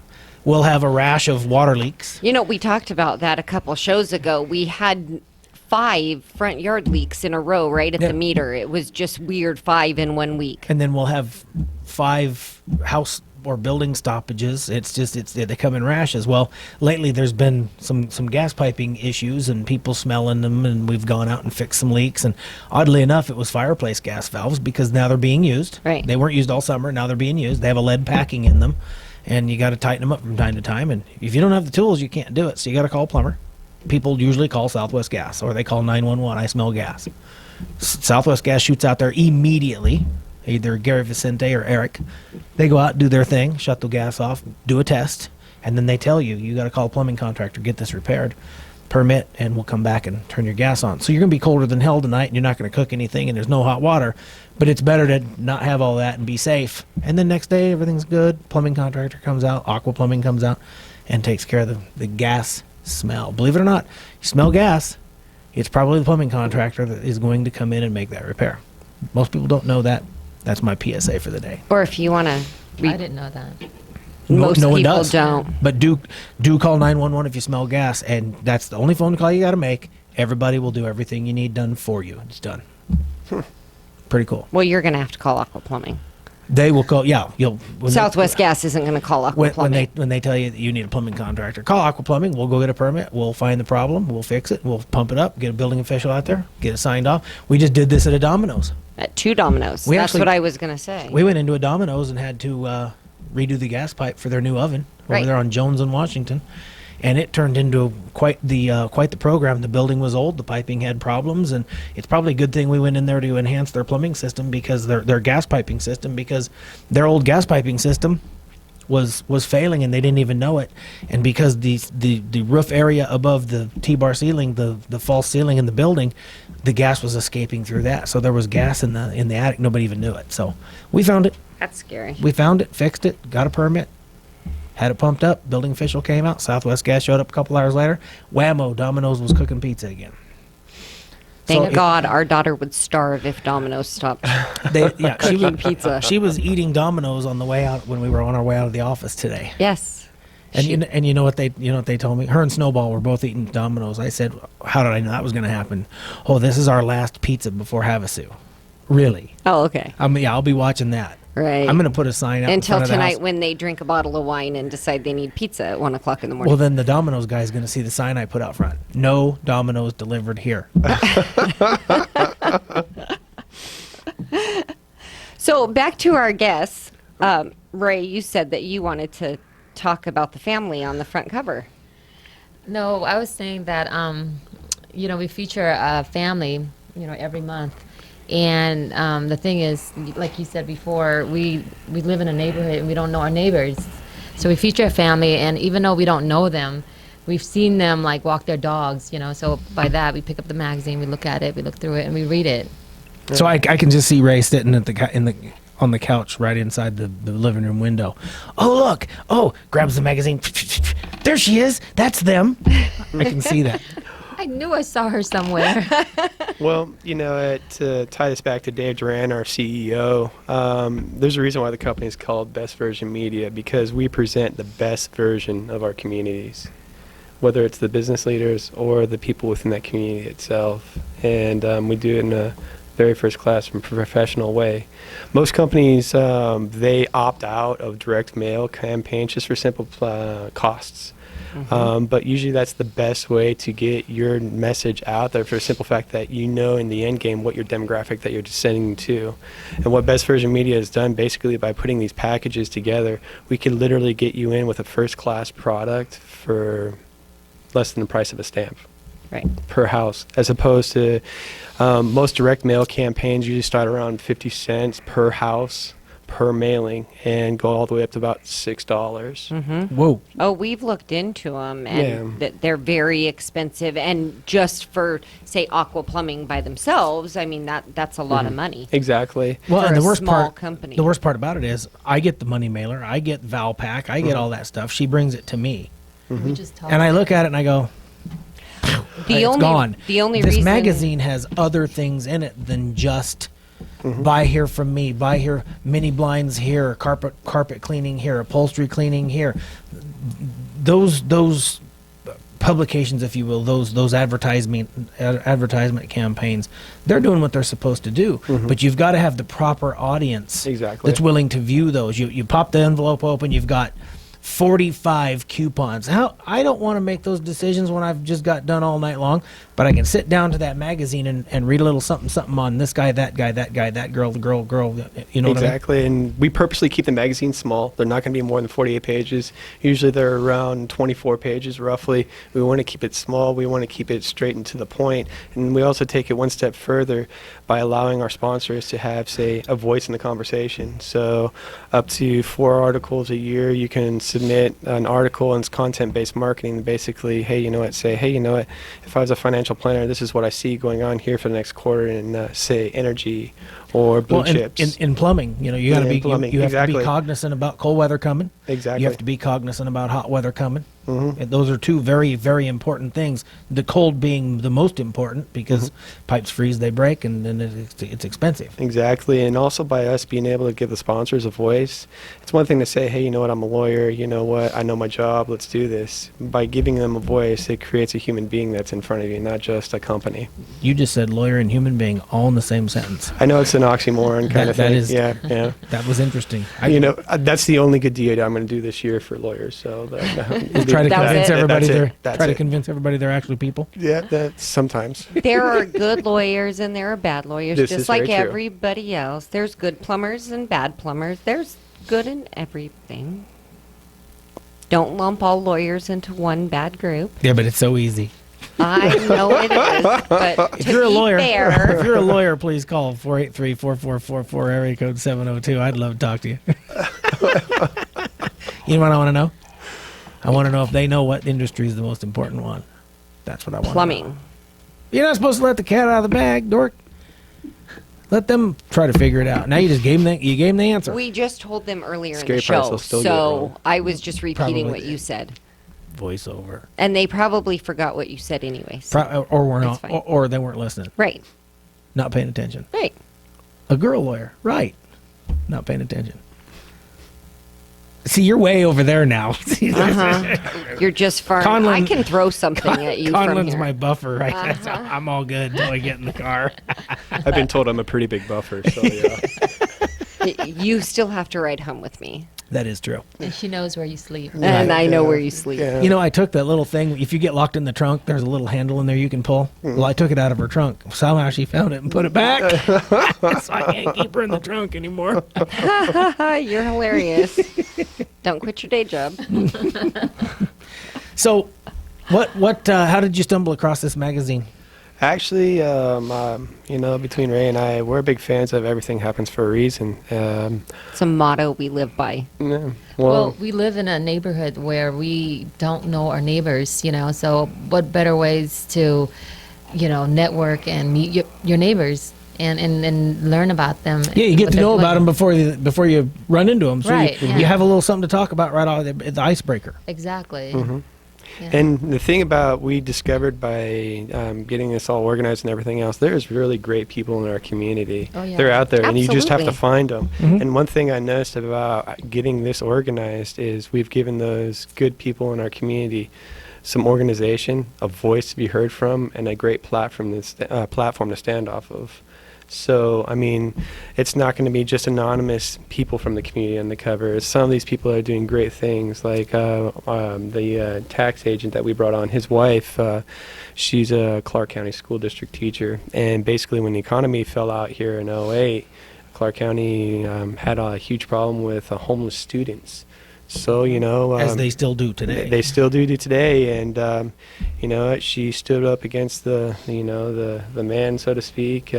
Speaker 1: We'll have a rash of water leaks.
Speaker 2: You know, we talked about that a couple shows ago. We had 5 front yard leaks in a row right at the meter. It was just weird, 5 in 1 week.
Speaker 1: And then we'll have 5 house or building stoppages. They come in rashes. Well, lately there's been some gas piping issues and people smelling them, and we've gone out and fixed some leaks. And oddly enough, it was fireplace gas valves because now they're being used.
Speaker 2: Right.
Speaker 1: They weren't used all summer. Now they're being used. They have a lead packing in them, and you got to tighten them up from time to time. And if you don't have the tools, you can't do it. So you got to call a plumber. People usually call Southwest Gas, or they call 911. I smell gas. Southwest Gas shoots out there immediately. Either Gary Vicente or Eric. They go out, do their thing, shut the gas off, do a test, and then they tell you got to call a plumbing contractor, get this repaired, permit, and we'll come back and turn your gas on. So you're going to be colder than hell tonight, and you're not going to cook anything, and there's no hot water. But it's better to not have all that and be safe. And then next day, everything's good. Plumbing contractor comes out, Aqua Plumbing comes out, and takes care of the gas smell. Believe it or not, you smell gas, it's probably the plumbing contractor that is going to come in and make that repair. Most people don't know that. That's my PSA for the day.
Speaker 2: Or if you want to...
Speaker 4: I didn't know that.
Speaker 2: Most
Speaker 1: no one
Speaker 2: people
Speaker 1: does.
Speaker 2: don't.
Speaker 1: But do call 911 if you smell gas, and that's the only phone call you got to make. Everybody will do everything you need done for you. It's done. Pretty cool.
Speaker 2: Well, you're going to have to call Aqua Plumbing.
Speaker 1: They will call. Yeah,
Speaker 2: Southwest Gas isn't going to call Aqua Plumbing.
Speaker 1: When they tell you that you need a plumbing contractor, call Aqua Plumbing. We'll go get a permit. We'll find the problem. We'll fix it. We'll pump it up. Get a building official out there. Get it signed off. We just did this at a Domino's.
Speaker 2: At 2 Domino's. That's what I was going to say.
Speaker 1: We went into a Domino's and had to redo the gas pipe for their new oven over there on Jones and Washington, and it turned into quite the program. The building was old, the piping had problems, and it's probably a good thing we went in there to enhance their plumbing system, because their gas piping system, because their old gas piping system was failing and they didn't even know it. And because the roof area above the T-bar ceiling, the false ceiling in the building, the gas was escaping through that. So there was gas in the attic. Nobody even knew it. So we found it.
Speaker 2: That's scary.
Speaker 1: We found it, fixed it, got a permit, had it pumped up. Building official came out. Southwest Gas showed up a couple hours later. Whammo, Domino's was cooking pizza again.
Speaker 2: Thank God our daughter would starve if Domino's stopped cooking pizza.
Speaker 1: She was eating Domino's on the way out when we were on our way out of the office today.
Speaker 2: Yes.
Speaker 1: And you know what they told me? Her and Snowball were both eating Domino's. I said, "How did I know that was going to happen?" "Oh, this is our last pizza before Havasu." Really?
Speaker 2: Oh, okay.
Speaker 1: I'll be watching that.
Speaker 2: Right.
Speaker 1: I'm going to put a sign out
Speaker 2: until
Speaker 1: in front of the
Speaker 2: tonight
Speaker 1: house.
Speaker 2: when they drink a bottle of wine and decide they need pizza at 1 o'clock in the morning.
Speaker 1: Well, then the Domino's guy is going to see the sign I put out front. No Domino's delivered here.
Speaker 2: So back to our guests. Ray, you said that you wanted to talk about the family on the front cover.
Speaker 4: No, I was saying that, we feature a family, every month. And the thing is, like you said before, we live in a neighborhood and we don't know our neighbors. So we feature a family, and even though we don't know them, we've seen them like walk their dogs, So by that, we pick up the magazine, we look at it, we look through it, and we read it.
Speaker 1: So I can just see Ray sitting on the couch right inside the living room window. Oh, look. Oh, grabs the magazine. There she is. That's them. I can see that.
Speaker 4: I knew I saw her somewhere.
Speaker 3: Well, to tie this back to Dave Duran, our CEO, there's a reason why the company is called Best Version Media, because we present the best version of our communities, whether it's the business leaders or the people within that community itself. And we do it in a very first class and professional way. Most companies, they opt out of direct mail campaigns just for simple costs. Mm-hmm. But usually that's the best way to get your message out there, for the simple fact that in the end game what your demographic that you're sending to. And what Best Version Media has done, basically by putting these packages together, we can literally get you in with a first class product for less than the price of a stamp.
Speaker 2: Right.
Speaker 3: per house, as opposed to most direct mail campaigns usually start around 50 cents per house per mailing and go all the way up to about $6.
Speaker 1: Whoa.
Speaker 2: Oh, we've looked into them, and
Speaker 3: Yeah.
Speaker 2: they're very expensive. And just for, say, Aqua Plumbing by themselves, I mean, that's a lot of money.
Speaker 3: Exactly.
Speaker 1: Well,
Speaker 2: For
Speaker 1: and
Speaker 2: a
Speaker 1: the worst
Speaker 2: small
Speaker 1: part,
Speaker 2: company.
Speaker 1: the worst part about it is, I get the money mailer, I get Valpak, I get all that stuff. She brings it to me,
Speaker 4: We just talked
Speaker 1: and I look
Speaker 4: about
Speaker 1: at it and I go,
Speaker 2: The
Speaker 1: it's
Speaker 2: only
Speaker 1: gone.
Speaker 2: the only
Speaker 1: this
Speaker 2: reason
Speaker 1: magazine has other things in it than just buy here from me, buy here, mini blinds here, carpet cleaning here, upholstery cleaning here. Those publications, if you will, those advertisement campaigns, they're doing what they're supposed to do. But you've got to have the proper audience
Speaker 3: Exactly.
Speaker 1: that's willing to view those. You pop the envelope open, you've got 45 coupons. How I don't want to make those decisions when I've just got done all night long, but I can sit down to that magazine and read a little something on this guy, that girl, the girl, you know
Speaker 3: Exactly, and we purposely keep the magazine small. They're not going to be more than 48 pages. Usually they're around 24 pages roughly. We want to keep it small. We want to keep it straight and to the point. And we also take it one step further by allowing our sponsors to have, say, a voice in the conversation. So up to 4 articles a year, you can submit an article, and it's content-based marketing. Basically, hey, you know what, say, hey, you know what, if I was a financial planner, this is what I see going on here for the next quarter in, say, energy or blue
Speaker 1: Well,
Speaker 3: chips.
Speaker 1: in plumbing, you know, you got to
Speaker 3: Yeah,
Speaker 1: be
Speaker 3: in plumbing,
Speaker 1: you have to be
Speaker 3: exactly.
Speaker 1: cognizant about cold weather coming.
Speaker 3: Exactly.
Speaker 1: You have to be cognizant about hot weather coming.
Speaker 3: Mm-hmm.
Speaker 1: And those are two very, very important things. The cold being the most important because pipes freeze, they break, and then it's expensive.
Speaker 3: Exactly, and also by us being able to give the sponsors a voice, it's one thing to say, hey, you know what, I'm a lawyer, you know what, I know my job, let's do this. By giving them a voice, it creates a human being that's in front of you, not just a company.
Speaker 1: You just said lawyer and human being all in the same sentence.
Speaker 3: I know it's an oxymoron kind of
Speaker 1: That
Speaker 3: thing.
Speaker 1: is-
Speaker 3: Yeah, yeah.
Speaker 1: That was interesting.
Speaker 3: You know, that's the only good deed I'm going to do this year for lawyers. So
Speaker 1: try to
Speaker 2: That was
Speaker 1: convince
Speaker 2: it.
Speaker 1: everybody
Speaker 3: That's it.
Speaker 1: they're
Speaker 3: That's
Speaker 1: try to
Speaker 3: it.
Speaker 1: convince everybody they're actually people.
Speaker 3: Yeah, that's sometimes.
Speaker 2: there are good lawyers and there are bad lawyers,
Speaker 3: This
Speaker 2: just
Speaker 3: is
Speaker 2: like
Speaker 3: very true.
Speaker 2: everybody else. There's good plumbers and bad plumbers. There's good in everything. Don't lump all lawyers into one bad group.
Speaker 1: Yeah, but it's so easy.
Speaker 2: I know it is, but
Speaker 1: If
Speaker 2: to
Speaker 1: you're a
Speaker 2: be
Speaker 1: lawyer,
Speaker 2: fair,
Speaker 1: if you're a lawyer, please call 483-4444 area code 702. I'd love to talk to you. You know what I want to know? I want to know if they know what industry is the most important one. That's what I want.
Speaker 2: plumbing.
Speaker 1: You're not supposed to let the cat out of the bag, dork. Let them try to figure it out. Now you just gave them the answer.
Speaker 2: We just told them earlier in
Speaker 3: Scary
Speaker 2: the
Speaker 3: Price
Speaker 2: show,
Speaker 3: will still get it
Speaker 2: so
Speaker 3: wrong.
Speaker 2: I was just repeating
Speaker 1: Probably.
Speaker 2: what you said,
Speaker 1: Voiceover.
Speaker 2: and they probably forgot what you said anyway.
Speaker 1: Or we're
Speaker 2: That's
Speaker 1: not,
Speaker 2: fine.
Speaker 1: or they weren't listening,
Speaker 2: Right,
Speaker 1: not paying attention.
Speaker 2: right.
Speaker 1: A girl lawyer, right? Not paying attention. See, you're way over there now.
Speaker 2: You're just far.
Speaker 1: Conlon-
Speaker 2: I can throw something at you from
Speaker 1: Conlon's
Speaker 2: here.
Speaker 1: my buffer, right? I'm all good until I get in the car.
Speaker 3: I've been told I'm a pretty big buffer, so yeah.
Speaker 2: You still have to ride home with me,
Speaker 1: That is true.
Speaker 4: And she knows where you sleep.
Speaker 2: and I know where you sleep.
Speaker 3: Yeah.
Speaker 1: You know, I took that little thing. If you get locked in the trunk, there's a little handle in there you can pull. Well, I took it out of her trunk. Somehow she found it and put it back. So I can't keep her in the trunk anymore.
Speaker 2: You're hilarious. Don't quit your day job.
Speaker 1: So, how did you stumble across this magazine?
Speaker 3: Actually, you know, between Ray and I, we're big fans of everything happens for a reason.
Speaker 2: It's a motto we live by.
Speaker 3: Yeah,
Speaker 4: Well, we live in a neighborhood where we don't know our neighbors, so what better ways to, network and meet your neighbors and learn about them.
Speaker 1: Yeah, you get
Speaker 4: what
Speaker 1: to
Speaker 4: they're
Speaker 1: know about
Speaker 4: doing.
Speaker 1: them before you run into them. So
Speaker 4: Right,
Speaker 1: you,
Speaker 4: yeah.
Speaker 1: you have a little something to talk about right off the icebreaker.
Speaker 4: Exactly.
Speaker 3: Mm-hmm.
Speaker 4: Yeah.
Speaker 3: And the thing about we discovered by getting this all organized and everything else, there's really great people in our community.
Speaker 4: Oh, yeah.
Speaker 3: They're out there, and you just have to
Speaker 2: Absolutely.
Speaker 3: find them.
Speaker 1: Mhm.
Speaker 3: And one thing I noticed about getting this organized is we've given those good people in our community some organization, a voice to be heard from, and a great platform to stand off of. So, I mean, it's not going to be just anonymous people from the community on the cover. Some of these people are doing great things, like the tax agent that we brought on. His wife, she's a Clark County School District teacher. And basically when the economy fell out here in '08, Clark County had a huge problem with homeless students. So,
Speaker 1: As they still do today.
Speaker 3: they still do today, and she stood up against the man, so to speak,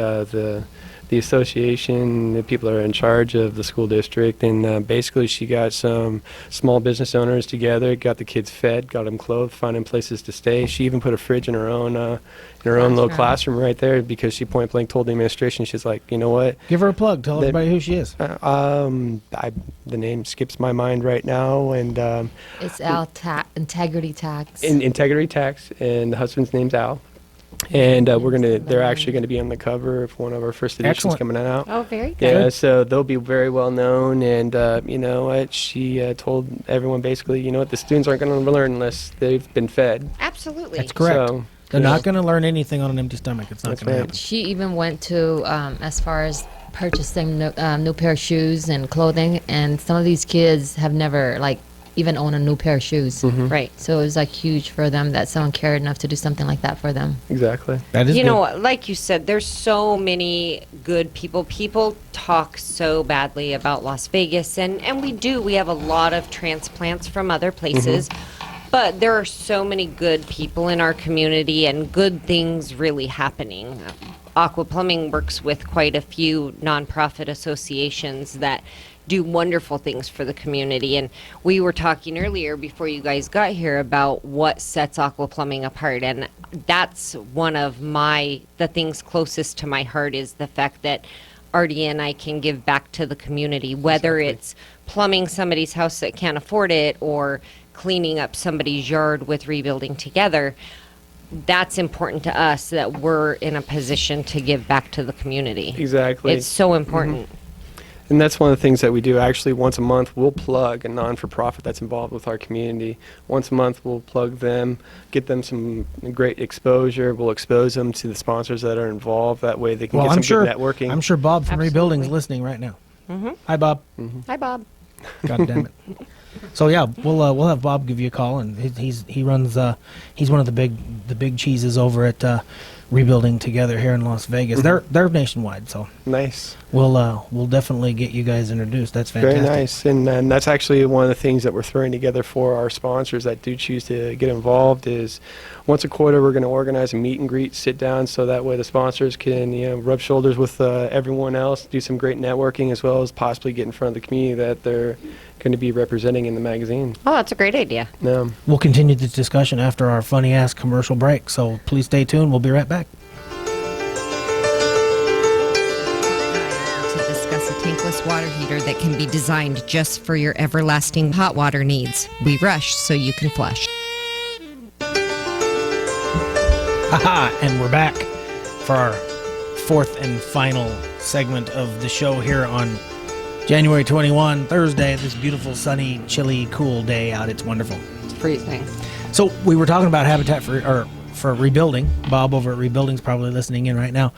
Speaker 3: the association, the people that are in charge of the school district, and basically she got some small business owners together, got the kids fed, got them clothed, found them places to stay. She even put a fridge in her own little classroom right there, because she point blank told the administration, she's like, you know what?
Speaker 1: Give her a plug. Tell everybody who she is.
Speaker 3: The name skips my mind right now, and
Speaker 4: It's Integrity Tax.
Speaker 3: Integrity Tax, and the husband's name's Al. And they're actually gonna be on the cover of one of our first editions
Speaker 1: Excellent.
Speaker 3: coming out.
Speaker 2: Oh, very good.
Speaker 3: Yeah, so they'll be very well known, and you know what? She told everyone basically, you know what? The students aren't going to learn unless they've been fed.
Speaker 2: Absolutely.
Speaker 1: That's correct.
Speaker 3: So,
Speaker 1: They're not going to learn anything on an empty stomach. It's not
Speaker 3: That's
Speaker 1: going to
Speaker 3: right.
Speaker 1: happen.
Speaker 4: She even went to as far as purchasing new pair of shoes and clothing, and some of these kids have never even owned a new pair of shoes.
Speaker 3: Mm-hmm.
Speaker 2: Right.
Speaker 4: So it was huge for them that someone cared enough to do something like that for them.
Speaker 3: Exactly.
Speaker 1: That is
Speaker 2: You
Speaker 1: good.
Speaker 2: know, like you said, there's so many good people. People talk so badly about Las Vegas, and we do. We have a lot of transplants from other places. But there are so many good people in our community and good things really happening. Aqua Plumbing works with quite a few nonprofit associations that do wonderful things for the community. And we were talking earlier before you guys got here about what sets Aqua Plumbing apart. And that's one of the things closest to my heart is the fact that Artie and I can give back to the community, whether it's plumbing somebody's house that can't afford it or cleaning up somebody's yard with Rebuilding Together. That's important to us, that we're in a position to give back to the community.
Speaker 3: Exactly.
Speaker 2: It's so important.
Speaker 3: And that's one of the things that we do. Actually, once a month, we'll plug a non-for-profit that's involved with our community. Once a month, we'll plug them, get them some great exposure. We'll expose them to the sponsors that are involved. That way they can
Speaker 1: Well,
Speaker 3: get
Speaker 1: I'm
Speaker 3: some
Speaker 1: sure
Speaker 3: good networking.
Speaker 1: I'm sure Bob from Rebuilding is
Speaker 2: Absolutely.
Speaker 1: listening right now. Hi, Bob.
Speaker 2: Hi, Bob.
Speaker 1: God damn it. So yeah, we'll have Bob give you a call, and he runs he's one of the big cheeses over at Rebuilding Together here in Las Vegas. They're nationwide, so
Speaker 3: Nice.
Speaker 1: we'll definitely get you guys introduced. That's fantastic.
Speaker 3: Very nice. And that's actually one of the things that we're throwing together for our sponsors that do choose to get involved is once a quarter we're going to organize a meet and greet, sit down, so that way the sponsors can rub shoulders with everyone else, do some great networking, as well as possibly get in front of the community that they're going to be representing in the magazine.
Speaker 2: Oh, that's a great idea.
Speaker 1: We'll continue this discussion after our funny ass commercial break. So please stay tuned. We'll be right back.
Speaker 2: To discuss a tankless water heater that can be designed just for your everlasting hot water needs. We rush so you can flush.
Speaker 1: Haha, and we're back for our fourth and final segment of the show here on January 21, Thursday. This beautiful, sunny, chilly, cool day out. It's wonderful.
Speaker 2: It's freezing.
Speaker 1: So we were talking about Habitat for Rebuilding. Bob over at Rebuilding's probably listening in right now.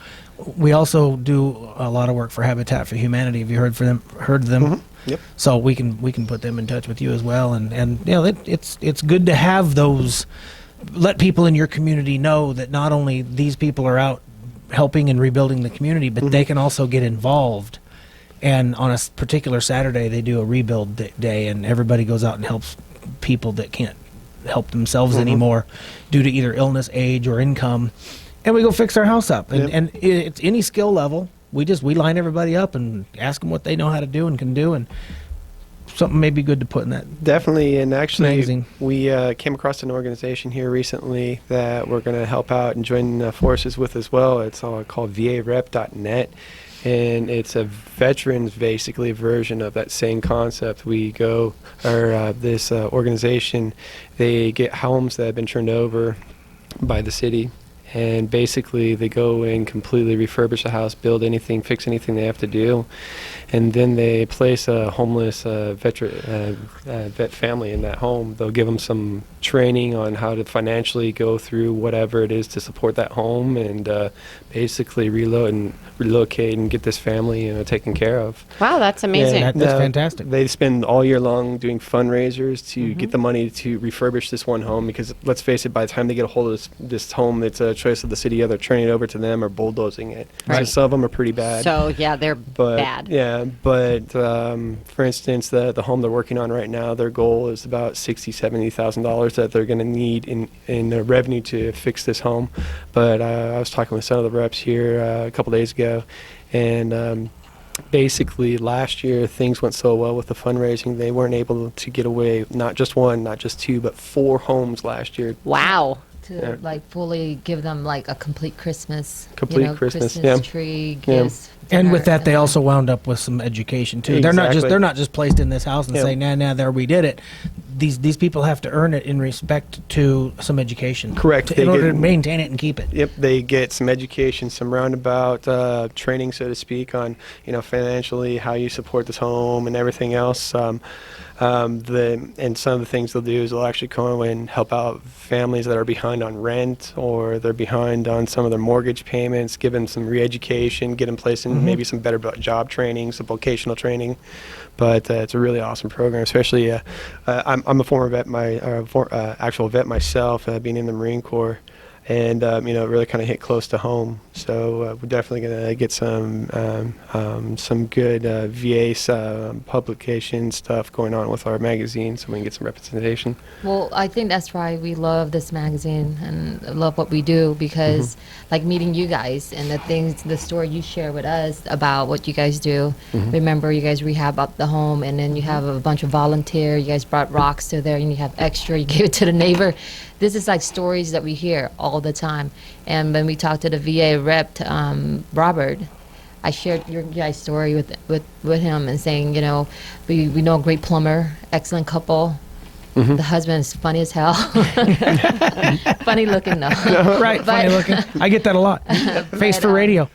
Speaker 1: We also do a lot of work for Habitat for Humanity. Have you heard of them?
Speaker 3: Yep.
Speaker 1: So we can put them in touch with you as well. And it's good to have those. Let people in your community know that not only these people are out helping and rebuilding the community, but they can also get involved. And on a particular Saturday, they do a rebuild day, and everybody goes out and helps people that can't help themselves anymore due to either illness, age, or income. And we go fix their house up. And it's any skill level. We line everybody up and ask them what they know how to do and can do, and something may be good to put in that.
Speaker 3: Definitely, and actually,
Speaker 1: Amazing.
Speaker 3: we came across an organization here recently that we're going to help out and join forces with as well. It's all called varep.net, and it's a veterans basically version of that same concept. This organization, they get homes that have been turned over by the city, and basically they go and completely refurbish the house, build anything, fix anything they have to do, and then they place a homeless vet family in that home. They'll give them some training on how to financially go through whatever it is to support that home, and basically relocate and get this family taken care of.
Speaker 2: Wow, that's amazing.
Speaker 1: Yeah, that's fantastic.
Speaker 3: They spend all year long doing fundraisers to get the money to refurbish this one home, because let's face it, by the time they get a hold of this home that's choice of the city, either turning it over to them or bulldozing it. So
Speaker 2: Right.
Speaker 3: some of them are pretty bad.
Speaker 2: So yeah, they're
Speaker 3: But
Speaker 2: bad.
Speaker 3: yeah, but for instance, the home they're working on right now, their goal is about $70,000 that they're going to need in revenue to fix this home. But I was talking with some of the reps here a couple days ago, and basically last year things went so well with the fundraising, they weren't able to get away not just one, not just two, but 4 homes last year.
Speaker 2: Wow.
Speaker 4: To
Speaker 3: Yeah.
Speaker 4: like fully give them like a complete Christmas,
Speaker 3: Complete Christmas, yeah.
Speaker 4: tree,
Speaker 3: Yeah.
Speaker 4: gifts.
Speaker 1: And with
Speaker 4: dinner,
Speaker 1: that, they
Speaker 4: and
Speaker 1: also wound up with some education too.
Speaker 3: Exactly.
Speaker 1: They're not just placed in this house and
Speaker 3: Yeah.
Speaker 1: say, nah, there we did it. These people have to earn it in respect to some education.
Speaker 3: Correct.
Speaker 1: In
Speaker 3: They
Speaker 1: order
Speaker 3: get-
Speaker 1: to maintain it and keep it.
Speaker 3: Yep, they get some education, some roundabout training, so to speak, on financially how you support this home and everything else. And some of the things they'll do is they'll actually go and help out families that are behind on rent or they're behind on some of their mortgage payments, give them some re-education, get them placed in maybe some better job training, some vocational training. But it's a really awesome program, especially I'm a former vet, actual vet myself, being in the Marine Corps. And it really kind of hit close to home. So we're definitely going to get some good VA publication stuff going on with our magazine, so we can get some representation.
Speaker 4: Well, I think that's why we love this magazine and love what we do because, like, meeting you guys and the story you share with us about what you guys do. Remember, you guys rehab up the home, and then you have a bunch of volunteer. You guys brought rocks to there, and you have extra. You gave it to the neighbor. This is like stories that we hear all the time. And when we talked to the VA rep, Robert, I shared your guys' story with him and saying, we know a great plumber, excellent couple. The husband is funny as hell. Funny looking though.
Speaker 1: Right, funny looking. I get that a lot. Face
Speaker 4: But,
Speaker 1: for radio.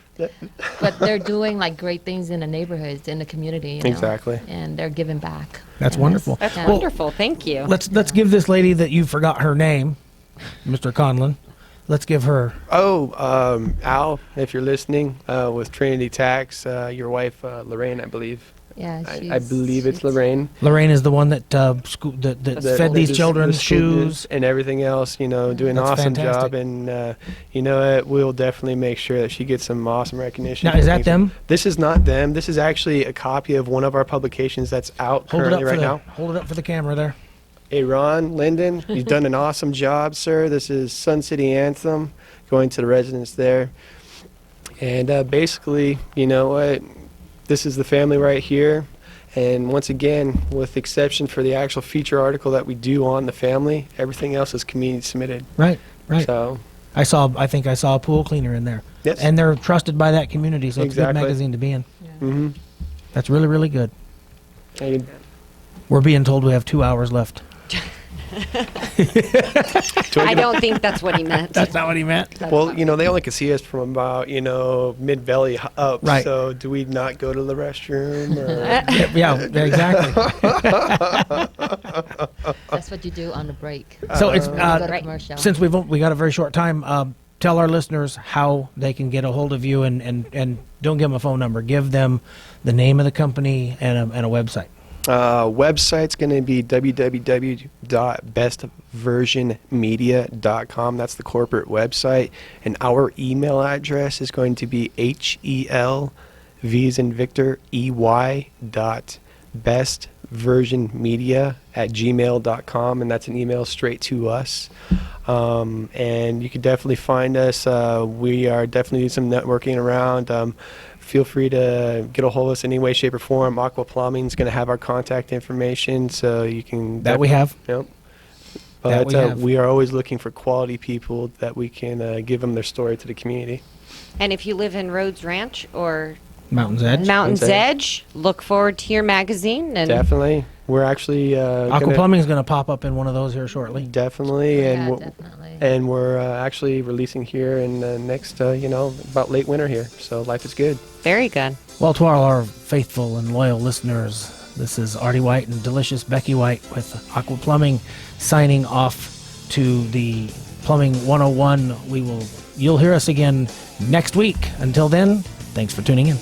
Speaker 4: But they're doing like great things in the neighborhoods, in the community.
Speaker 3: Exactly.
Speaker 4: And they're giving back.
Speaker 1: That's
Speaker 4: And
Speaker 1: wonderful.
Speaker 2: That's
Speaker 4: yeah.
Speaker 2: wonderful. Thank you.
Speaker 1: Let's give this lady that you forgot her name, Mr. Conlon. Let's give her.
Speaker 3: Al, if you're listening, with Trinity Tax, your wife, Lorraine, I believe.
Speaker 4: Yeah,
Speaker 3: I believe it's Lorraine.
Speaker 1: Lorraine is the one that that fed these children
Speaker 3: the school
Speaker 1: shoes.
Speaker 3: goods and everything else, doing an
Speaker 1: That's
Speaker 3: awesome
Speaker 1: fantastic.
Speaker 3: job. And we'll definitely make sure that she gets some awesome recognition.
Speaker 1: Now,
Speaker 3: for
Speaker 1: is that
Speaker 3: things.
Speaker 1: them?
Speaker 3: This is not them. This is actually a copy of one of our publications that's out
Speaker 1: Hold it up
Speaker 3: currently
Speaker 1: for
Speaker 3: right
Speaker 1: the
Speaker 3: now.
Speaker 1: hold it up for the camera there.
Speaker 3: Hey, Ron Linden, you've done an awesome job, sir. This is Sun City Anthem, going to the residents there. And basically, you know what? This is the family right here. And once again, with the exception for the actual feature article that we do on the family, everything else is community submitted.
Speaker 1: Right.
Speaker 3: So,
Speaker 1: I think I saw a pool cleaner in there.
Speaker 3: yes.
Speaker 1: And they're trusted by that community, so it's a good
Speaker 3: Exactly.
Speaker 1: magazine to be in.
Speaker 3: hmm
Speaker 1: That's really, really good.
Speaker 3: And
Speaker 1: We're being told we have 2 hours left.
Speaker 2: I don't think that's what he meant.
Speaker 1: That's not what he meant.
Speaker 3: well, they only can see us from about, mid-belly up.
Speaker 1: Right.
Speaker 3: So do we not go to the restroom? Or?
Speaker 1: Yeah, exactly.
Speaker 4: That's what you do on the break.
Speaker 1: So it's
Speaker 4: Go to
Speaker 2: Right.
Speaker 4: commercial.
Speaker 1: since we got a very short time. Tell our listeners how they can get a hold of you, and don't give them a phone number. Give them the name of the company and a website.
Speaker 3: Website's going to be www.bestversionmedia.com. That's the corporate website. And our email address is going to be HEL-V as in Victor, EY bestversionmedia@gmail.com. And that's an email straight to us. And you can definitely find us. We are definitely doing some networking around. Feel free to get a hold of us in any way, shape, or form. Aqua Plumbing is going to have our contact information, so you can.
Speaker 1: That we have.
Speaker 3: Yep.
Speaker 1: That
Speaker 3: But
Speaker 1: we have.
Speaker 3: we are always looking for quality people that we can give them their story to the community.
Speaker 2: And if you live in Rhodes Ranch or
Speaker 1: Mountain's Edge.
Speaker 2: Mountain's
Speaker 3: Mountain's
Speaker 2: Edge, look forward to your magazine. And
Speaker 3: Definitely. We're actually
Speaker 1: Aqua Plumbing is going to pop up in one of those here shortly.
Speaker 3: Definitely,
Speaker 4: Yeah,
Speaker 3: and
Speaker 4: definitely.
Speaker 3: and we're actually releasing here in the next, about late winter here. So life is good.
Speaker 2: very good.
Speaker 1: Well, to all our faithful and loyal listeners, this is Artie White and delicious Becky White with Aqua Plumbing signing off to the Plumbing 101. You'll hear us again next week. Until then, thanks for tuning in.